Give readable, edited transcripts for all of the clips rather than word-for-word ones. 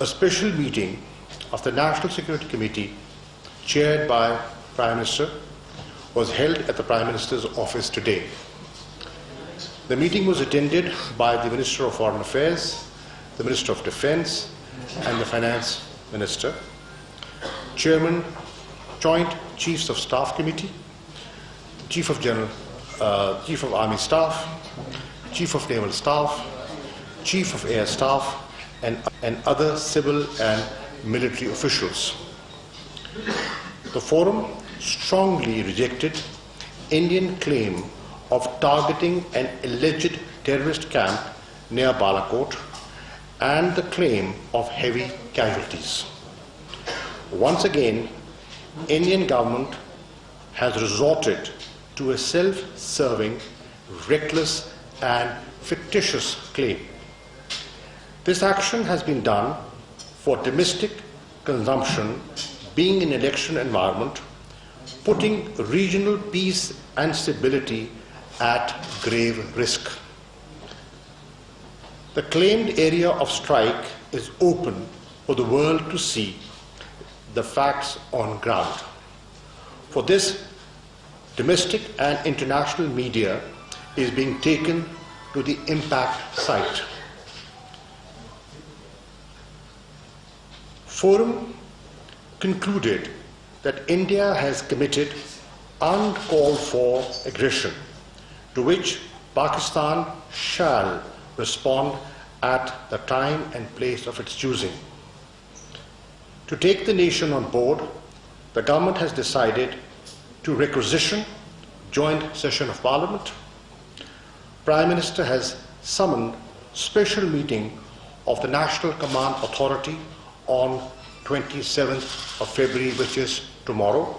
A special meeting of the National Security Committee chaired by Prime Minister was held at the Prime Minister's office today. The meeting was attended by the Minister of Foreign Affairs, the Minister of Defence and the Finance Minister, Chairman, Joint Chiefs of Staff Committee, Chief of Army Staff, Chief of Naval Staff, Chief of Air Staff and other civil and military officials. The forum strongly rejected Indian claim of targeting an alleged terrorist camp near Balakot and the claim of heavy casualties. Once again, Indian government has resorted to a self-serving, reckless and fictitious claim. This action has been done for domestic consumption, being an election environment, putting regional peace and stability at grave risk. The claimed area of strike is open for the world to see the facts on ground. For this, domestic and international media is being taken to the impact site. Forum concluded that India has committed uncalled for aggression, to which Pakistan shall respond at the time and place of its choosing. To take the nation on board, the government has decided to requisition joint session of Parliament. Prime Minister has summoned special meeting of the National Command Authority on 27th of February, which is tomorrow.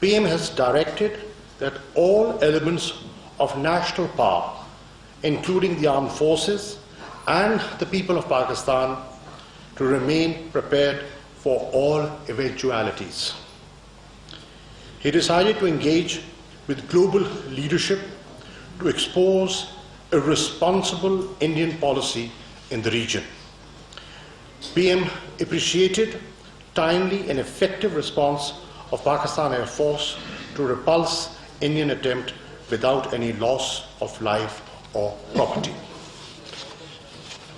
PM has directed that all elements of national power, including the armed forces and the people of Pakistan, to remain prepared for all eventualities. He decided to engage with global leadership to expose irresponsible Indian policy in the region. PM appreciated timely and effective response of Pakistan Air Force to repulse Indian attempt without any loss of life or property.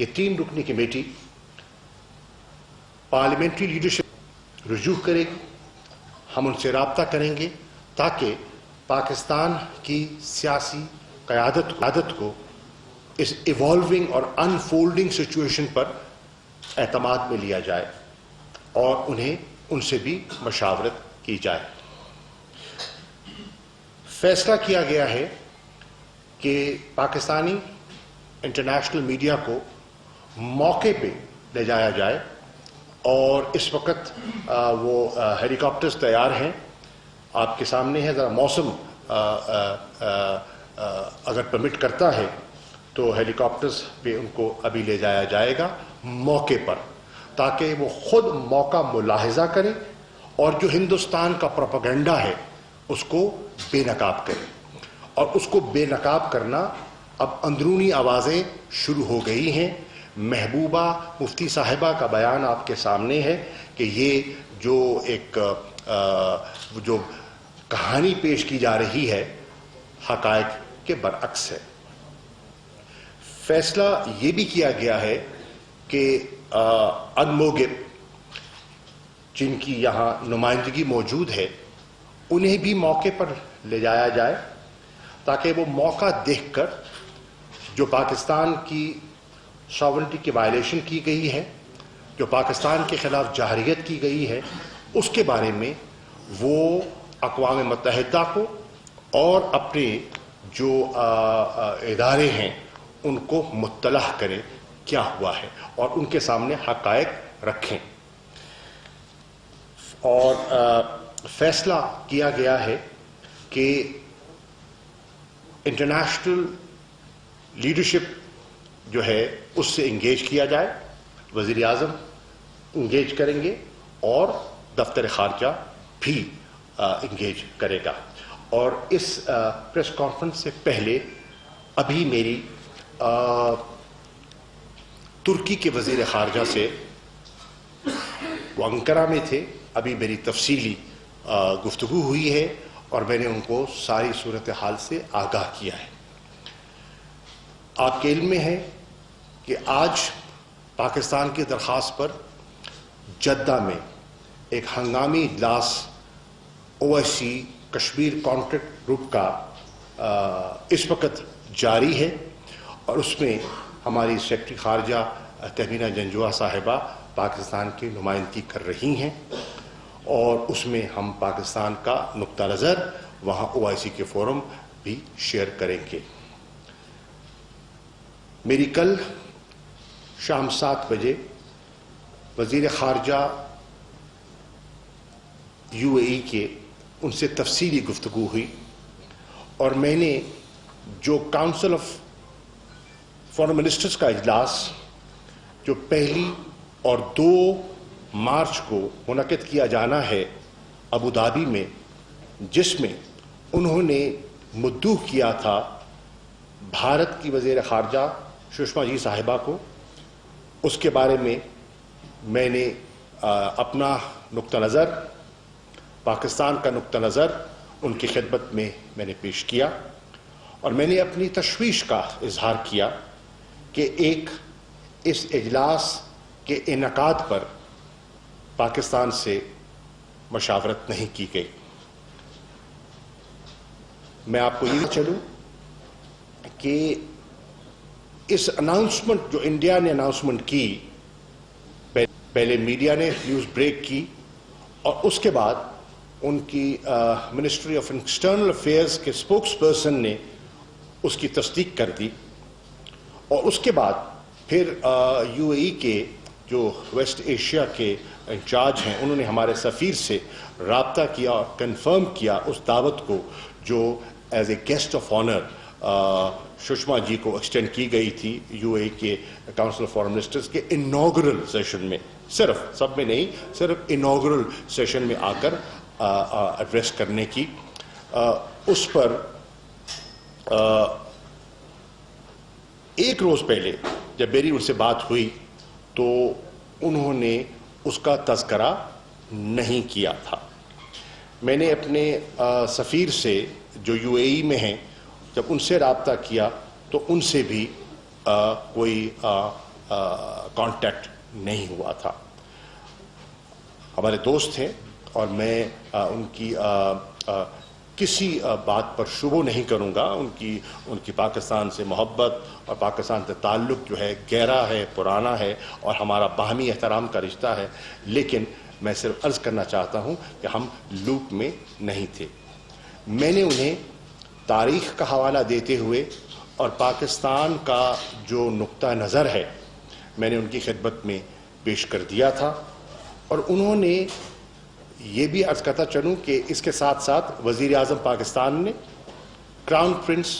یہ 3 رکنی committee parliamentary leadership رجوع کرے گی. ہم ان سے رابطہ کریں گے تاکہ پاکستان کی سیاسی قیادت کو اس ایوالونگ اور انفولڈنگ سچویشن پر اعتماد میں لیا جائے اور انہیں ان سے بھی مشاورت کی جائے. فیصلہ کیا گیا ہے کہ پاکستانی انٹرنیشنل میڈیا کو موقع پہ لے جایا جائے اور اس وقت وہ ہیلی کاپٹرز تیار ہیں آپ کے سامنے ہے. ذرا موسم اگر پرمٹ کرتا ہے تو ہیلی کاپٹرز پہ ان کو ابھی لے جایا جائے گا موقع پر تاکہ وہ خود موقع ملاحظہ کریں اور جو ہندوستان کا پروپیگنڈا ہے اس کو بے نقاب کریں. اور اس کو بے نقاب کرنا اب اندرونی آوازیں شروع ہو گئی ہیں. محبوبہ مفتی صاحبہ کا بیان آپ کے سامنے ہے کہ یہ جو ایک جو کہانی پیش کی جا رہی ہے حقائق کے برعکس ہے. فیصلہ یہ بھی کیا گیا ہے کہ انموگب جن کی یہاں نمائندگی موجود ہے انہیں بھی موقع پر لے جایا جائے تاکہ وہ موقع دیکھ کر جو پاکستان کی ساورنٹی کی وائلیشن کی گئی ہے, جو پاکستان کے خلاف جارحیت کی گئی ہے, اس کے بارے میں وہ اقوام متحدہ کو اور اپنے جو ادارے ہیں ان کو مطلع کریں کیا ہوا ہے اور ان کے سامنے حقائق رکھیں. اور فیصلہ کیا گیا ہے کہ انٹرنیشنل لیڈرشپ جو ہے اس سے انگیج کیا جائے. وزیر اعظم انگیج کریں گے اور دفتر خارجہ بھی انگیج کرے گا. اور اس پریس کانفرنس سے پہلے ابھی میری ترکی کے وزیر خارجہ سے وہ انقرہ میں تھے, ابھی میری تفصیلی گفتگو ہوئی ہے اور میں نے ان کو ساری صورتحال سے آگاہ کیا ہے. آپ کے علم میں ہے کہ آج پاکستان کی درخواست پر جدہ میں ایک ہنگامی اجلاس OIC کشمیر کانٹیکٹ گروپ کا اس وقت جاری ہے اور اس میں ہماری سیکرٹری خارجہ تہمینہ جنجوعہ صاحبہ پاکستان کی نمائندگی کر رہی ہیں اور اس میں ہم پاکستان کا نقطہ نظر وہاں OIC کے فورم بھی شیئر کریں گے. میری کل شام 7 بجے وزیر خارجہ UAE کے ان سے تفصیلی گفتگو ہوئی اور میں نے جو کاؤنسل آف فارن منسٹرز کا اجلاس جو 1 اور 2 مارچ کو منعقد کیا جانا ہے ابوظہبی میں, جس میں انہوں نے مدعو کیا تھا بھارت کی وزیر خارجہ سشما جی صاحبہ کو, اس کے بارے میں میں نے اپنا نقطہ نظر, پاکستان کا نقطہ نظر ان کی خدمت میں نے پیش کیا اور میں نے اپنی تشویش کا اظہار کیا کہ اس اجلاس کے انعقاد پر پاکستان سے مشاورت نہیں کی گئی. میں آپ کو یہ چلوں کہ اس اناؤنسمنٹ جو انڈیا نے اناؤنسمنٹ کی, پہلے میڈیا نے نیوز بریک کی اور اس کے بعد ان کی منسٹری آف ایکسٹرنل افیئرز کے اسپوکس پرسن نے اس کی تصدیق کر دی اور اس کے بعد پھر UAE کے جو ویسٹ ایشیا کے انچارج ہیں انہوں نے ہمارے سفیر سے رابطہ کیا اور کنفرم کیا اس دعوت کو جو as a guest of honour Sushma ji کو ایکسٹینڈ کی گئی تھی UAE کے کاؤنسل آف فارن منسٹرز کے انوگرل سیشن میں, صرف سب میں نہیں, صرف انوگرل سیشن میں آ کر ایڈریس کرنے کی. اس پر ایک روز پہلے جب میری ان سے بات ہوئی تو انہوں نے اس کا تذکرہ نہیں کیا تھا. میں نے اپنے سفیر سے جو UAE میں ہیں جب ان سے رابطہ کیا تو ان سے بھی کوئی کانٹیکٹ نہیں ہوا تھا. ہمارے دوست ہیں اور میں ان کی کسی بات پر شبہ نہیں کروں گا. ان کی پاکستان سے محبت اور پاکستان سے تعلق جو ہے گہرا ہے, پرانا ہے اور ہمارا باہمی احترام کا رشتہ ہے. لیکن میں صرف عرض کرنا چاہتا ہوں کہ ہم لوپ میں نہیں تھے. میں نے انہیں تاریخ کا حوالہ دیتے ہوئے اور پاکستان کا جو نقطہ نظر ہے میں نے ان کی خدمت میں پیش کر دیا تھا, اور انہوں نے یہ بھی عرض کرتا چلوں کہ اس کے ساتھ ساتھ وزیر اعظم پاکستان نے کراؤن پرنس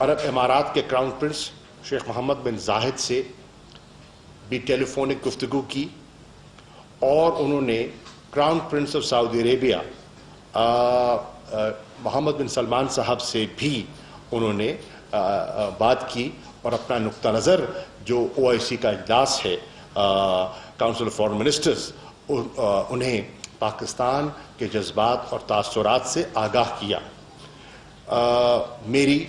عرب امارات کے کراؤن پرنس شیخ محمد بن زاہد سے بھی ٹیلی فونک گفتگو کی, اور انہوں نے crown prince of Saudi Arabia Mohammed bin Salman صاحب سے بھی انہوں نے بات کی اور اپنا نقطہ نظر جو OIC کا اجلاس ہے کاؤنسل آف فارن منسٹرز انہیں پاکستان کے جذبات اور تاثرات سے آگاہ کیا. میری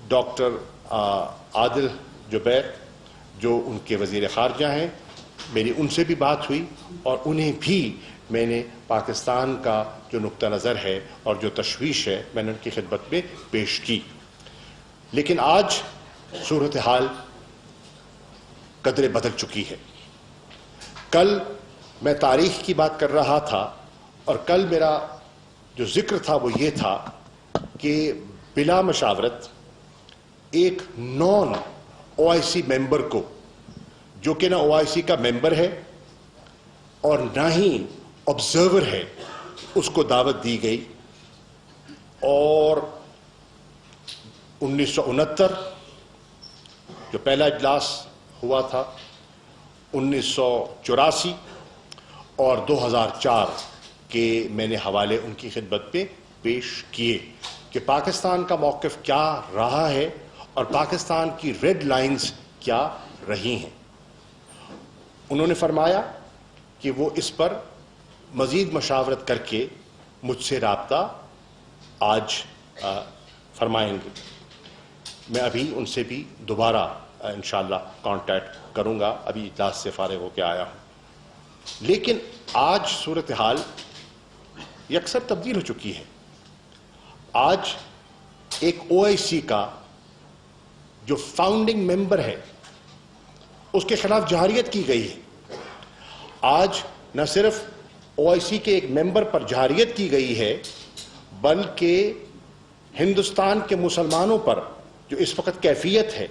ڈاکٹر عادل جبیر جو ان کے وزیر خارجہ ہیں, میری ان سے بھی بات ہوئی اور انہیں بھی میں نے پاکستان کا جو نقطہ نظر ہے اور جو تشویش ہے میں نے ان کی خدمت میں پیش کی. لیکن آج صورتحال قدرے بدل چکی ہے. کل میں تاریخ کی بات کر رہا تھا اور کل میرا جو ذکر تھا وہ یہ تھا کہ بلا مشاورت ایک نان OIC ممبر کو, جو کہ نہ OIC کا ممبر ہے اور نہ ہی آبزرور ہے, اس کو دعوت دی گئی. اور 1969 جو پہلا اجلاس ہوا تھا, 1984 اور 2004 کے میں نے حوالے ان کی خدمت میں پیش کیے کہ پاکستان کا موقف کیا رہا ہے اور پاکستان کی ریڈ لائنز کیا رہی ہیں. انہوں نے فرمایا کہ وہ اس پر مزید مشاورت کر کے مجھ سے رابطہ آج فرمائیں گے. میں ابھی ان سے بھی دوبارہ انشاءاللہ کانٹیکٹ کروں گا, ابھی اجلاس سے فارغ ہو کے آیا ہوں. لیکن آج صورتحال یکسر تبدیل ہو چکی ہے. آج ایک OIC کا جو فاؤنڈنگ ممبر ہے اس کے خلاف جہاریت کی گئی ہے. آج نہ صرف OIC کے ایک ممبر پر جہاریت کی گئی ہے بلکہ ہندوستان کے مسلمانوں پر جو اس وقت کیفیت ہے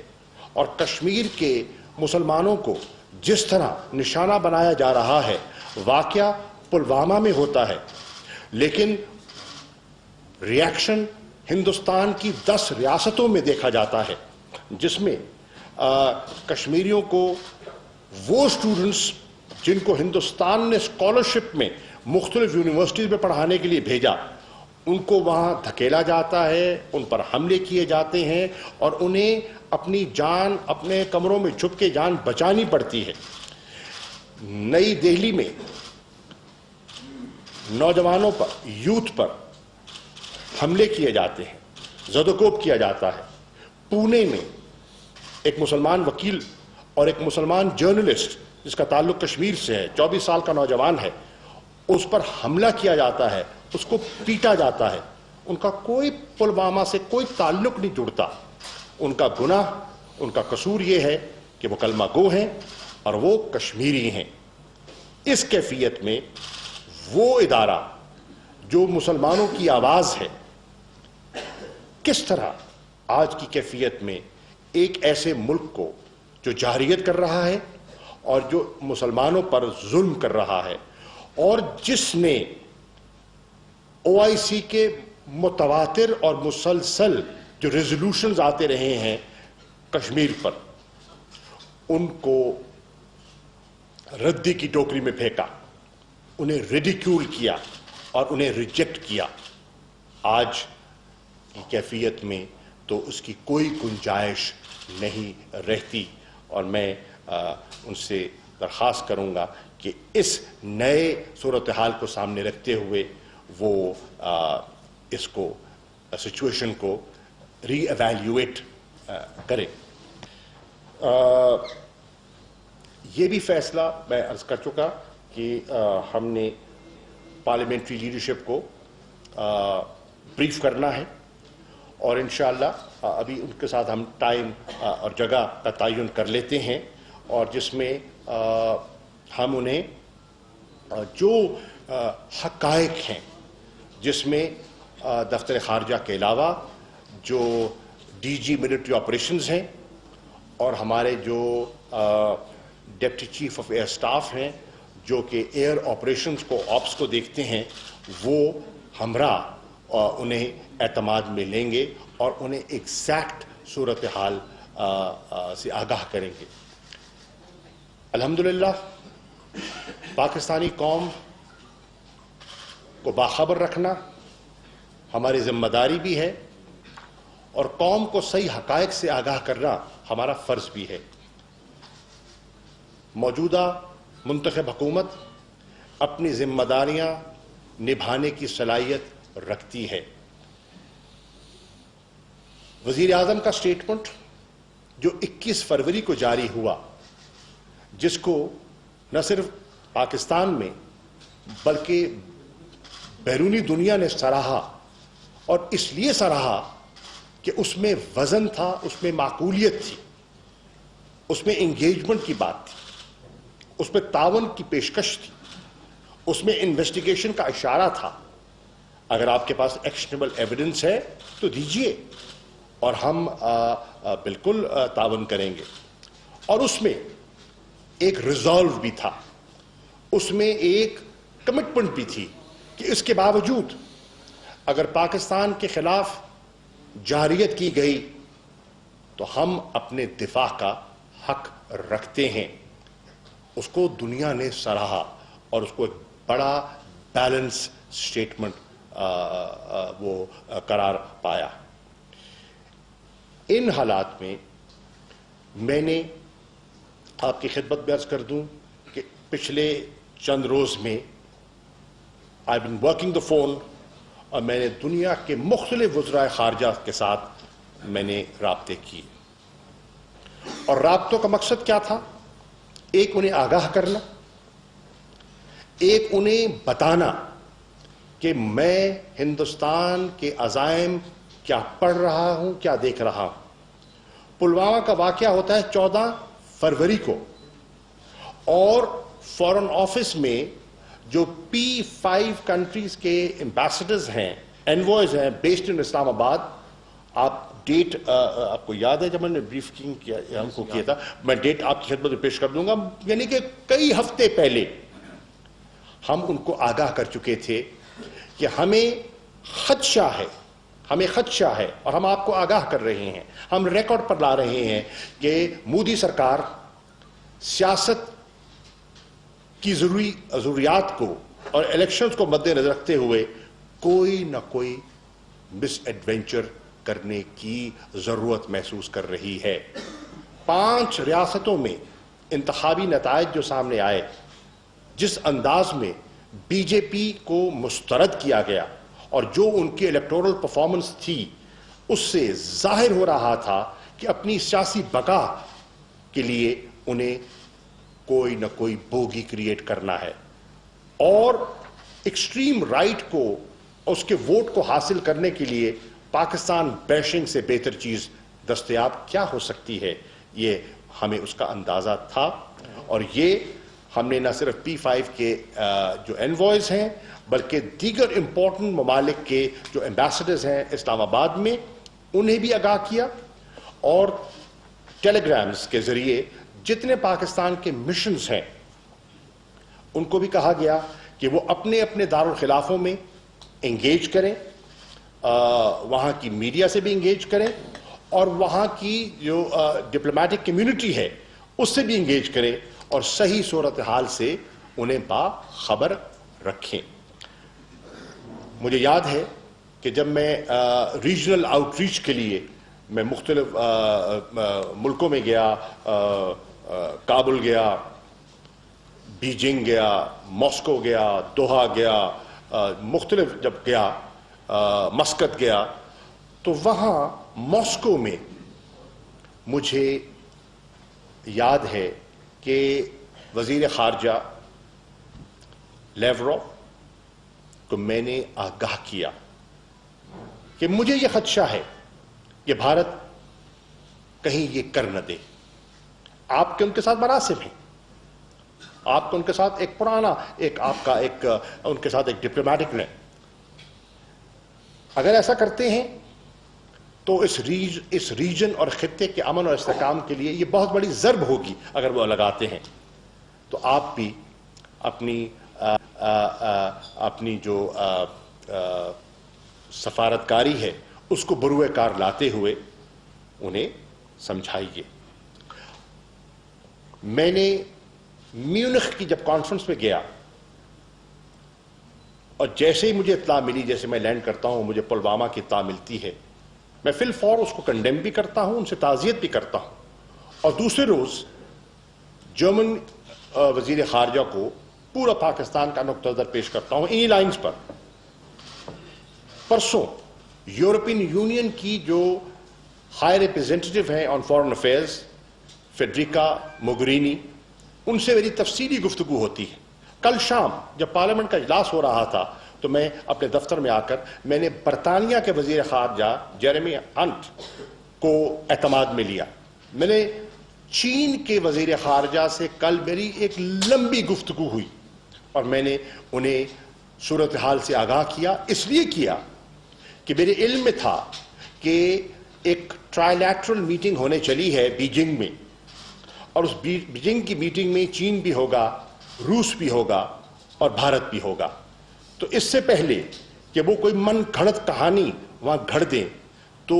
اور کشمیر کے مسلمانوں کو جس طرح نشانہ بنایا جا رہا ہے. واقعہ پلوامہ میں ہوتا ہے لیکن ریاکشن ہندوستان کی 10 ریاستوں میں دیکھا جاتا ہے, جس میں کشمیریوں کو وہ اسٹوڈنٹس جن کو ہندوستان نے اسکالرشپ میں مختلف یونیورسٹیز میں پڑھانے کے لیے بھیجا, ان کو وہاں دھکیلا جاتا ہے, ان پر حملے کیے جاتے ہیں اور انہیں اپنی جان اپنے کمروں میں چھپ کے جان بچانی پڑتی ہے. نئی دہلی میں نوجوانوں پر, یوتھ پر حملے کیے جاتے ہیں, زد و کوب کیا جاتا ہے. پونے میں ایک مسلمان وکیل اور ایک مسلمان جرنلسٹ جس کا تعلق کشمیر سے ہے, 24 سال کا نوجوان ہے, اس پر حملہ کیا جاتا ہے, اس کو پیٹا جاتا ہے. ان کا کوئی پلوامہ سے کوئی تعلق نہیں جڑتا. ان کا گناہ, ان کا قصور یہ ہے کہ وہ کلمہ گو ہیں اور وہ کشمیری ہیں. اس کیفیت میں وہ ادارہ جو مسلمانوں کی آواز ہے کس طرح آج کی کیفیت میں ایک ایسے ملک کو جو جہریت کر رہا ہے اور جو مسلمانوں پر ظلم کر رہا ہے اور جس نے OIC کے متواتر اور مسلسل جو ریزولوشنز آتے رہے ہیں کشمیر پر, ان کو ردی کی ٹوکری میں پھینکا, انہیں ریڈیکیول کیا اور انہیں ریجیکٹ کیا. آج کی کیفیت میں تو اس کی کوئی گنجائش نہیں رہتی, اور میں ان سے درخواست کروں گا کہ اس نئے صورتحال کو سامنے رکھتے ہوئے وہ اس کو سچویشن کو ری ایویلیویٹ کریں. یہ بھی فیصلہ میں عرض کر چکا کہ ہم نے پارلیمنٹری لیڈرشپ کو بریف کرنا ہے اور انشاءاللہ ابھی ان کے ساتھ ہم ٹائم اور جگہ کا تعین کر لیتے ہیں اور جس میں ہم انہیں جو حقائق ہیں جس میں دفتر خارجہ کے علاوہ جو ڈی جی ملٹری آپریشنز ہیں اور ہمارے جو deputy chief of air staff ہیں جو کہ ایئر آپریشنز کو آپس کو دیکھتے ہیں وہ ہمراہ انہیں اعتماد میں لیں گے اور انہیں ایگزیکٹ صورتحال سے آگاہ کریں گے. الحمدللہ پاکستانی قوم کو باخبر رکھنا ہماری ذمہ داری بھی ہے اور قوم کو صحیح حقائق سے آگاہ کرنا ہمارا فرض بھی ہے. موجودہ منتخب حکومت اپنی ذمہ داریاں نبھانے کی صلاحیت رکھتی ہے. وزیر اعظم کا سٹیٹمنٹ جو 21 فروری کو جاری ہوا جس کو نہ صرف پاکستان میں بلکہ بیرونی دنیا نے سراہا اور اس لیے سراہا کہ اس میں وزن تھا, اس میں معقولیت تھی, اس میں انگیجمنٹ کی بات تھی, اس میں تعاون کی پیشکش تھی, اس میں انویسٹیگیشن کا اشارہ تھا. اگر آپ کے پاس ایکشنیبل ایویڈنس ہے تو دیجئے اور ہم بالکل تعاون کریں گے. اور اس میں ایک ریزالو بھی تھا, اس میں ایک کمٹمنٹ بھی تھی کہ اس کے باوجود اگر پاکستان کے خلاف جارحیت کی گئی تو ہم اپنے دفاع کا حق رکھتے ہیں. اس کو دنیا نے سراہا اور اس کو ایک بڑا بیلنس سٹیٹمنٹ وہ قرار پایا. ان حالات میں میں نے آپ کی خدمت میں عرض کر دوں کہ پچھلے چند روز میں I've been working the phone اور میں نے دنیا کے مختلف وزرائے خارجہ کے ساتھ میں نے رابطے کیے اور رابطوں کا مقصد کیا تھا؟ ایک انہیں آگاہ کرنا, ایک انہیں بتانا کہ میں ہندوستان کے عزائم کیا پڑھ رہا ہوں, کیا دیکھ رہا ہوں. پلوامہ کا واقعہ ہوتا ہے 14 فروری کو اور فارن آفس میں جو P5 کنٹریز کے ایمبیسڈرز ہیں, انوائز ہیں بیسڈ ان اسلام آباد. آپ ڈیٹ آپ کو یاد ہے جب میں نے بریفنگ کیا ہم کو کیا تھا, میں ڈیٹ آپ کی خدمت میں پیش کر دوں گا. یعنی کہ کئی ہفتے پہلے ہم ان کو آگاہ کر چکے تھے کہ ہمیں خدشہ ہے, ہمیں خدشہ ہے اور ہم آپ کو آگاہ کر رہے ہیں, ہم ریکارڈ پر لا رہے ہیں کہ مودی سرکار سیاست کی ضروریات کو اور الیکشنز کو مد نظر رکھتے ہوئے کوئی نہ کوئی مس ایڈونچر کرنے کی ضرورت محسوس کر رہی ہے. 5 ریاستوں میں انتخابی نتائج جو سامنے آئے, جس انداز میں بی جے پی کو مسترد کیا گیا اور جو ان کی الیکٹورل پرفارمنس تھی, اس سے ظاہر ہو رہا تھا کہ اپنی سیاسی بقا کے لیے انہیں کوئی نہ کوئی بوگی کریٹ کرنا ہے اور ایکسٹریم رائٹ کو اس کے ووٹ کو حاصل کرنے کے لیے پاکستان بیشنگ سے بہتر چیز دستیاب کیا ہو سکتی ہے. یہ ہمیں اس کا اندازہ تھا اور یہ ہم نے نہ صرف P5 کے جو انوائز ہیں بلکہ دیگر امپورٹنٹ ممالک کے جو ایمبیسڈرز ہیں اسلام آباد میں انہیں بھی آگاہ کیا اور ٹیلی گرامز کے ذریعے جتنے پاکستان کے مشنز ہیں ان کو بھی کہا گیا کہ وہ اپنے اپنے دارالخلافوں میں انگیج کریں, وہاں کی میڈیا سے بھی انگیج کریں اور وہاں کی جو ڈپلومیٹک کمیونٹی ہے اس سے بھی انگیج کریں اور صحیح صورتحال سے انہیں باخبر رکھیں. مجھے یاد ہے کہ جب میں ریجنل آؤٹ ریچ کے لیے میں مختلف ملکوں میں گیا, کابل گیا, بیجنگ گیا, ماسکو گیا, دوحہ گیا, مختلف جب گیا, مسقط گیا, تو وہاں ماسکو میں مجھے یاد ہے کہ وزیر خارجہ لیوروف کو میں نے آگاہ کیا کہ مجھے یہ خدشہ ہے کہ بھارت کہیں یہ کر نہ دے. آپ کے ان کے ساتھ مناسب ہیں, آپ کو ان کے ساتھ ایک پرانا آپ کا ان کے ساتھ ایک ڈپلومیٹک نے, اگر ایسا کرتے ہیں تو اس ریجن اور خطے کے امن اور استحکام کے لیے یہ بہت بڑی ضرب ہوگی. اگر وہ لگاتے ہیں تو آپ بھی اپنی جو سفارتکاری ہے اس کو بروئے کار لاتے ہوئے انہیں سمجھائیے. میں نے میونخ کی جب کانفرنس میں گیا اور جیسے ہی مجھے اطلاع ملی, جیسے میں لینڈ کرتا ہوں مجھے پلوامہ کی اطلاع ملتی ہے, میں فی الفور اس کو کنڈیم بھی کرتا ہوں, ان سے تعزیت بھی کرتا ہوں, اور دوسرے روز جرمن وزیر خارجہ کو پورا پاکستان کا نقطہ نظر پیش کرتا ہوں انہی لائنز پر. پرسوں یورپین یونین کی جو ہائی ریپرزینٹیٹو ہیں آن فارن افیئرز فیڈریکا موگرینی, ان سے میری تفصیلی گفتگو ہوتی ہے. کل شام جب پارلیمنٹ کا اجلاس ہو رہا تھا تو میں اپنے دفتر میں آ کر میں نے برطانیہ کے وزیر خارجہ جیریمی ہنٹ کو اعتماد میں لیا. میں نے چین کے وزیر خارجہ سے کل میری ایک لمبی گفتگو ہوئی اور میں نے انہیں صورتحال سے آگاہ کیا. اس لیے کیا کہ میرے علم میں تھا کہ ایک ٹرائیلیٹرل میٹنگ ہونے چلی ہے بیجنگ میں, اور اس بیجنگ کی میٹنگ میں چین بھی ہوگا, روس بھی ہوگا اور بھارت بھی ہوگا. تو اس سے پہلے کہ وہ کوئی من گھڑت کہانی وہاں گھڑ دیں تو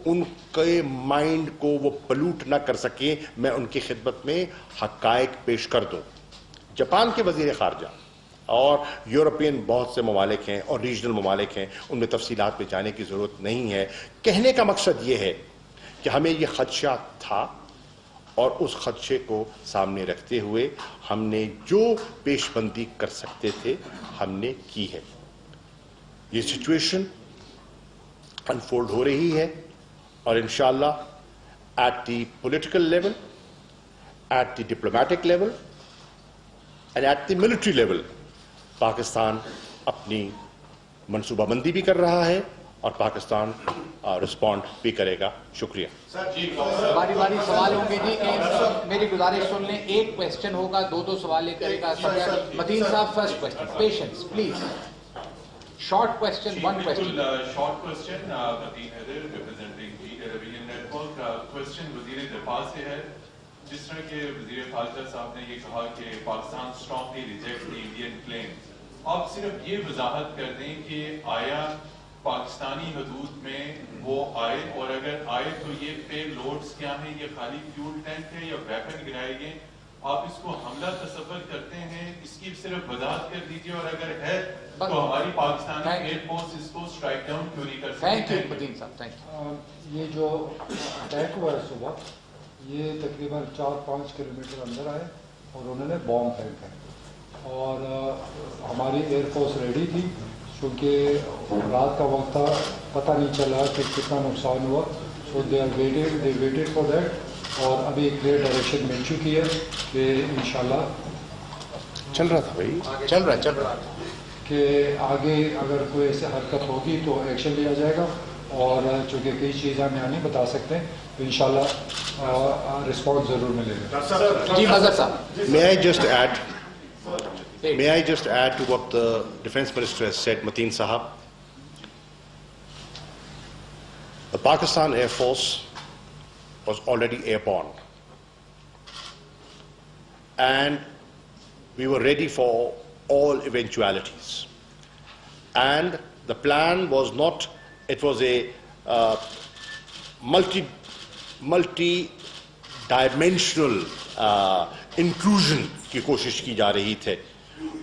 ان کے مائنڈ کو وہ پلوٹ نہ کر سکیں, میں ان کی خدمت میں حقائق پیش کر دوں. جاپان کے وزیر خارجہ اور یورپین بہت سے ممالک ہیں اور ریجنل ممالک ہیں, ان میں تفصیلات میں جانے کی ضرورت نہیں ہے. کہنے کا مقصد یہ ہے کہ ہمیں یہ خدشہ تھا اور اس خدشے کو سامنے رکھتے ہوئے ہم نے جو پیش بندی کر سکتے تھے ہم نے کی ہے. یہ سچویشن انفولڈ ہو رہی ہے اور انشاءاللہ at the political level, at the diplomatic level and at the military level Pakistan اپنی منصوبہ بندی بھی کر رہا ہے اور پاکستان رسپونڈ بھی کرے گا. شکریہ. باری باری سوال ہوں گے جی. میری گزارش سن لیں, ایک کویسچن ہوگا, دو سوال لے کرے گا. متین صاحب first question, patience please. Short question, one question. Short question Mateen Haider representing television network. Question وزیر دفاع سے ہے. جس طرح کے وزیر خارجہ صاحب نے یہ کہا کہ Pakistan strongly reject the Indian claim, آپ صرف یہ وضاحت کر دیں کہ آیا پاکستانی حدود میں وہ آئے, اور اگر آئے تو یہ پے لوڈز کیا ہیں, یہ خالی فیول ٹینک ہے یا ویپن گرائے گئے, آپ اس کو حملہ تصور کرتے ہیں, اس کی صرف وضاحت کر دیجئے, اور اگر ہے تو ہماری پاکستانی ایئر فورس اس کو اسٹرائک ڈاؤن کیوں نہیں کر سکتی. تھینک یو متین صاحب, تھینک یو. یہ جو اٹیک ہوا ہے صبح, یہ تقریباً 4-5 کلومیٹر اندر آئے اور انہوں نے بام پھینکا ہے, اور ہماری ایئر فورس ریڈی تھی چونکہ رات کا وقت تھا, پتہ نہیں چلا کہ کتنا نقصان ہوا. سو دے ویٹڈ فار دیٹ, اور ابھی کلیئر ڈائریکشن مل چکی ہے کہ انشاءاللہ چل رہا تھا بھائی, چل رہا کہ آگے اگر کوئی ایسے حرکت ہوگی تو ایکشن لیا جائے گا, اور چونکہ کئی چیزیں ہم یہاں نہیں بتا سکتے تو انشاءاللہ رسپانس ضرور ملے گا. جی مظہر صاحب. May I just add to what the Defence Minister has said, Mateen Sahab? The Pakistan Air Force was already airborne, and we were ready for all eventualities. And the plan was not, it was a multi-dimensional intrusion کی کوشش کی جا رہی تھے,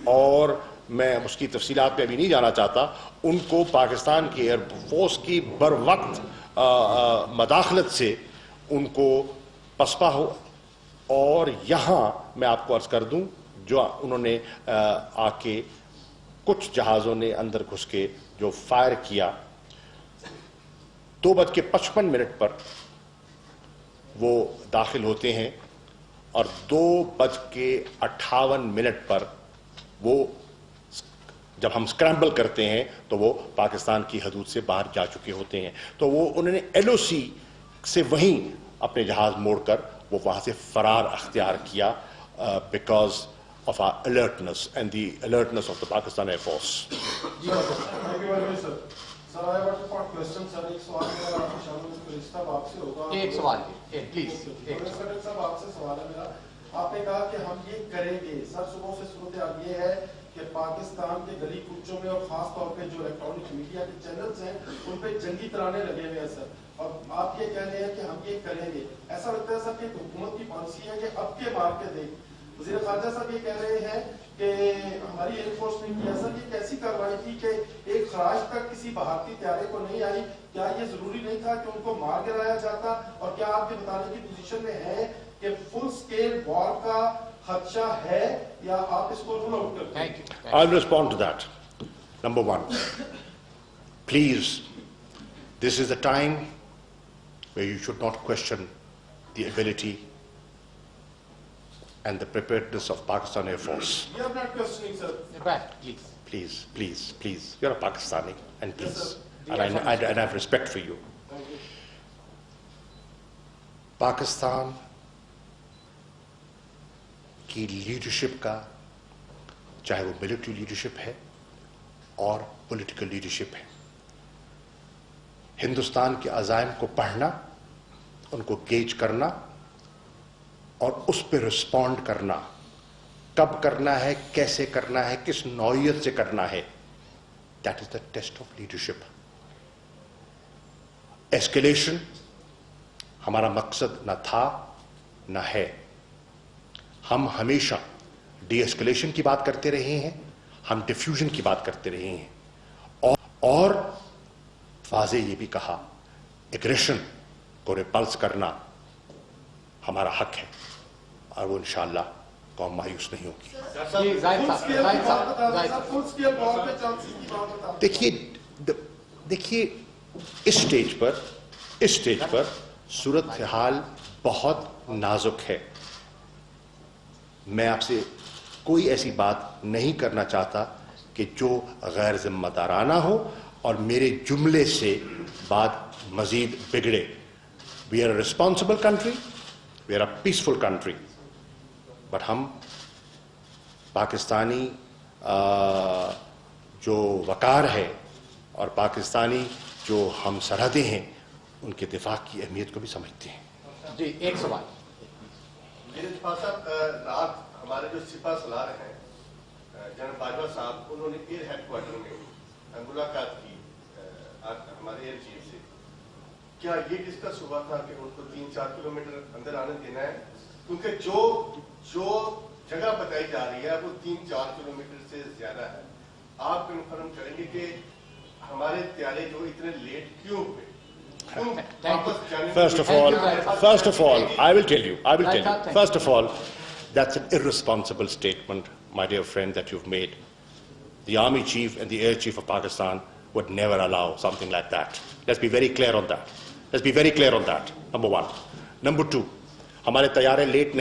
اور میں اس کی تفصیلات پہ ابھی نہیں جانا چاہتا. ان کو پاکستان کی ایئر فورس کی بر وقت مداخلت سے ان کو پسپا ہو, اور یہاں میں آپ کو عرض کر دوں جو انہوں نے آ کے کچھ جہازوں نے اندر گھس کے جو فائر کیا, 2:55 پر وہ داخل ہوتے ہیں اور 2:58 پر وہ جب ہم اسکرامبل کرتے ہیں تو وہ پاکستان کی حدود سے باہر جا چکے ہوتے ہیں. تو وہ انہوں نے LOC سے وہیں اپنے جہاز موڑ کر وہ وہاں سے فرار اختیار کیا because of our alertness and the alertness of the Pakistan Air Force. Thank you very much, sir. Sir, I have a question, sir. ایک سوال میرا شامل صاحب آپ سے ہوگا. ایک سوال پلیز. صاحب آپ سے سوال ہے میرا. آپ نے کہا کہ ہم یہ کریں گے. سر صبح سے صورتحال یہ ہے کہ پاکستان کے گلی کوچوں میں اور خاص طور پہ جو الیکٹرانک میڈیا کے چینلز ہیں ان پہ جنگی ترانے لگے ہوئے ہیں سر. اور آپ یہ کہہ رہے ہیں کہ ہم یہ کریں گے. ایسا لگتا ہے سر کہ حکومت کی پالیسی ہے کہ اب کے مار کے دیں. وزیر خارجہ صاحب یہ کہہ رہے ہیں کہ ہماری ایئر فورس نے کیا. سر یہ کیسی کارروائی تھی کہ ایک خراج تک کسی بھارتی طیارے کو نہیں آئی؟ کیا یہ ضروری نہیں تھا کہ ان کو مار گرایا جاتا؟ اور کیا آپ یہ بتانے کی پوزیشن میں ہیں کہ فل سکیل وار کا خدشہ ہے یا آپ اس کو رول آؤٹ کرتے ہیں؟ I'll respond to that. Number one, please, this is the time where you should not question the ability and the preparedness of Pakistan Air Force. We are not questioning, sir. Please. Please, please, please. You're a Pakistani, and please. Yes, And I have respect for you. Thank you. Pakistan کی leadership کا چاہے وہ military leadership ہے اور political leadership ہے، ہندوستان کے عزائم کو پڑھنا، ان کو گیج کرنا اور اس پہ رسپونڈ کرنا، کب کرنا ہے، کیسے کرنا ہے، کس نوعیت سے کرنا ہے، that is the test of leadership. Escalation ہمارا مقصد نہ تھا نہ ہے. ہم ہمیشہ ڈی ایسکیلیشن کی بات کرتے رہے ہیں، ہم ڈیفیوژن کی بات کرتے رہے ہیں، اور واضح یہ بھی کہا ایگریشن کو ریپلس کرنا ہمارا حق ہے، اور وہ انشاءاللہ قوم مایوس نہیں ہوگی. دیکھیے اس اسٹیج پر صورتحال بہت نازک ہے. میں آپ سے کوئی ایسی بات نہیں کرنا چاہتا کہ جو غیر ذمہ دارانہ ہو اور میرے جملے سے بات مزید بگڑے. We are a responsible country, we are a peaceful country, but ہم پاکستانی جو وقار ہے اور پاکستانی جو ہم سرحدیں ہیں ان کے دفاع کی اہمیت کو بھی سمجھتے ہیں. جی ایک سوال. میرے پاس رات ہمارے جو سپاہ سالار ہیں جنرل باجوہ صاحب، انہوں نے ایئر ہیڈ کوارٹر میں ملاقات کی ہمارے ایئر چیف سے. کیا یہ ڈسکس ہوا تھا کہ ان کو 3-4 کلومیٹر اندر آنے دینا ہے؟ کیونکہ جو جگہ بتائی جا رہی ہے وہ 3-4 کلومیٹر سے زیادہ ہے. آپ کنفرم کریں گے کہ ہمارے طیارے جو اتنے لیٹ کیوں ہوئے؟ First of all, I will tell you. First of all, that's an irresponsible statement, my dear friend, that you've made. The Army Chief and the Air Chief of Pakistan would never allow something like that. Let's be very clear on that. Number one. Number two, ہمارے طیارے late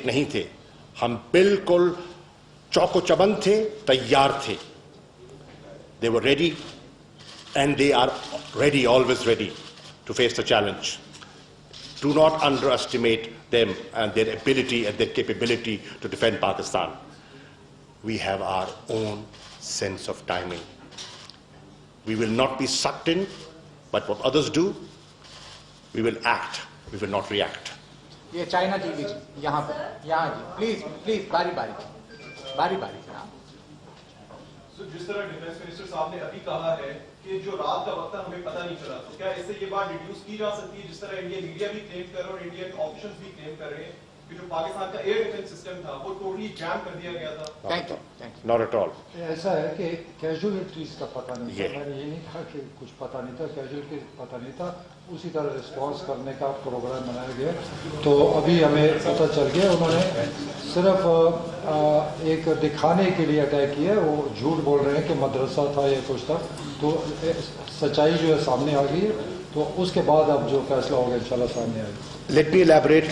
نہیں تھے. ہم بالکل چوک و چبند تھے، تیار تھے. They were ready. And they are ready, always ready, to face the challenge. Do not underestimate them and their ability and their capability to defend Pakistan. We have our own sense of timing. We will not be sucked in, but what others do, we will act, we will not react. یہ China T V یہاں جی please باری باری. جس طرح defence minister صاحب نے ابھی کہا ہے کہ جو رات کا وقت تھا ہمیں پتہ نہیں چلا، تو کیا اس سے یہ بات ڈیڈیوس کی جا سکتی ہے، جس طرح انڈین میڈیا بھی کلیم کر رہے ہیں اور انڈین آپشنز بھی کلیم کر رہے ہیں کہ جو پاکستان کا ایئر ڈیفنس سسٹم تھا وہ ٹوٹلی جام کر دیا گیا تھا؟ Thank you. Not at all. ایسا ہے کہ کیجولیٹیز کا پتہ نہیں تھا. میں نے یہ نہیں کہا کہ کچھ پتہ نہیں تھا، کیجولیٹیز پتہ نہیں تھا. اسی طرح رسپانس کرنے کا پروگرام بنایا گیا. تو ابھی ہمیں پتہ چل گیا انہوں نے صرف ایک دکھانے کے لیے اٹیک کیا. وہ جھوٹ بول رہے ہیں کہ مدرسہ تھا یا کچھ تھا. تو سچائی جو ہے سامنے آ گئی ہے. تو اس کے بعد اب جو فیصلہ ہوگا انشاءاللہ سامنے آئے گا. Let me elaborate,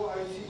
OIC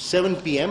7 PM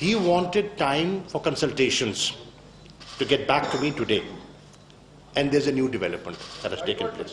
He wanted time for consultations to get back to me today. And there's a new development that has taken place.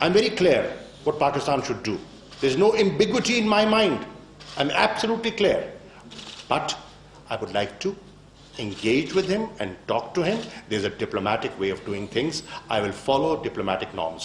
I'm very clear what Pakistan should do. There's no ambiguity in my mind. I'm absolutely clear. But I would like to engage with him and talk to him. There's a diplomatic way of doing things. I will follow diplomatic norms.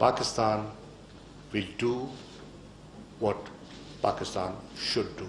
Pakistan will do what Pakistan should do.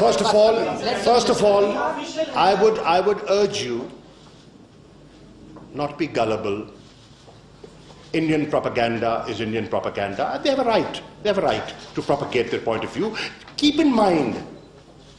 First of all, I would urge you not be gullible. Indian propaganda is Indian propaganda. They have a right to propagate their point of view. Keep in mind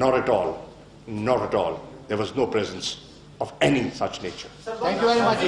not at all there was no presence of any such nature. Thank you very much.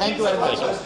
Thank you very much.